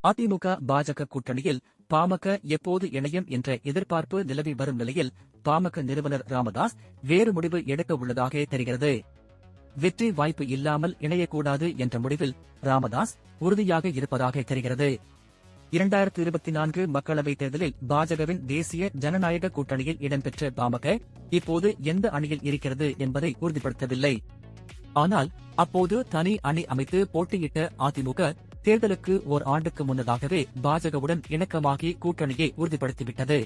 அதிமுக பாஜக கூட்டணியில் பாமக எப்போது இணையும் என்ற எதிர்பார்ப்பு நிலவி வரும் நிலையில் பாமக நிறுவனர் ராமதாஸ் வேறு முடிவு எடுக்க உள்ளதாக தெரிகிறது. வெற்றி வாய்ப்பு இல்லாமல் இணையக்கூடாது என்ற முடிவில் ராமதாஸ் உறுதியாக இருப்பதாக தெரிகிறது. 2024 மக்களவைத் தேர்தலில் பாஜகவின் தேசிய ஜனநாயக கூட்டணியில் இடம்பெற்ற பாமக இப்போது எந்த அணியில் இருக்கிறது என்பதை உறுதிப்படுத்தவில்லை. ஆனால் அப்போது தனி அணி அமைத்து போட்டியிட்ட அதிமுக தேர்தலுக்கு ஆண்டுக்கு முன்னதாகவே பாஜகவுடன் இணக்கமாகி கூட்டணியை உறுதிப்படுத்திவிட்டது.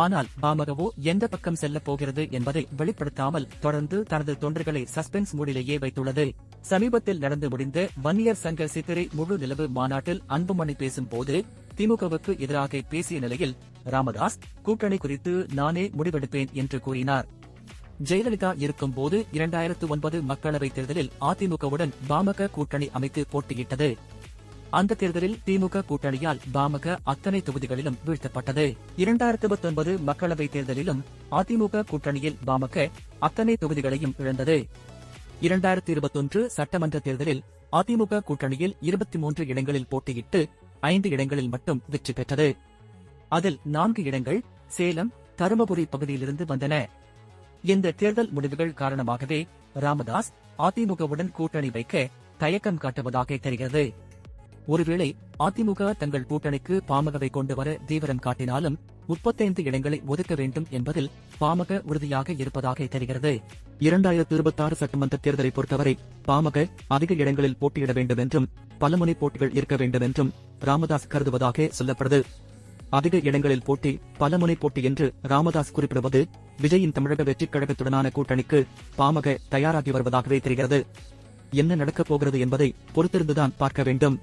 ஆனால் பாமகவோ எந்த பக்கம் செல்லப் போகிறது என்பதை வெளிப்படுத்தாமல் தொடர்ந்து தனது தொண்டர்களை சஸ்பென்ஸ் மூடிலேயே வைத்துள்ளது. சமீபத்தில் நடந்து முடிந்த வன்னியர் சங்க சித்திரை முழு நிலவு மாநாட்டில் அன்புமணி பேசும்போது திமுகவுக்கு எதிராக பேசிய நிலையில் ராமதாஸ் கூட்டணி குறித்து நானே முடிவெடுப்பேன் என்று கூறினார். ஜெயலலிதா இருக்கும்போது 2009 மக்களவைத் தேர்தலில் அதிமுகவுடன் பாமக கூட்டணி அமைத்து போட்டியிட்டது. அந்த தேர்தலில் திமுக கூட்டணியால் பாமக அத்தனை தொகுதிகளிலும் வீழ்த்தப்பட்டது. 2019 மக்களவைத் தேர்தலிலும் அதிமுக கூட்டணியில் பாமக அத்தனை தொகுதிகளையும் இழந்தது. 2021 சட்டமன்ற தேர்தலில் அதிமுக கூட்டணியில் 23 இடங்களில் போட்டியிட்டு 5 இடங்களில் மட்டும் வெற்றி பெற்றது. அதில் 4 இடங்கள் சேலம், தருமபுரி பகுதியிலிருந்து வந்தன. இந்த தேர்தல் முடிவுகள் காரணமாகவே ராமதாஸ் அதிமுகவுடன் கூட்டணி வைக்க தயக்கம் காட்டுவதாக தெரிகிறது. ஒருவேளை அதிமுக தங்கள் கூட்டணிக்கு பாமகவை கொண்டு வர தீவிரம் காட்டினாலும் 35 இடங்களை ஒதுக்க வேண்டும் என்பதில் பாமக உறுதியாக இருப்பதாக தெரிகிறது. 2026 சட்டமன்ற தேர்தலை பொறுத்தவரை பாமக அதிக இடங்களில் போட்டியிட வேண்டும் என்றும் பலமுனை போட்டிகள் இருக்க வேண்டும் என்றும் ராமதாஸ் கருதுவதாக சொல்லப்படுது. அதிக இடங்களில் போட்டி, பலமுனை போட்டி என்று ராமதாஸ் குறிப்பிடுவது விஜயின் தமிழக வெற்றிக் கழகத்துடனான கூட்டணிக்கு பாமக தயாராகி வருவதாகவே தெரிகிறது. என்ன நடக்கப் போகிறது என்பதை பொறுத்திருந்துதான் பார்க்க வேண்டும்.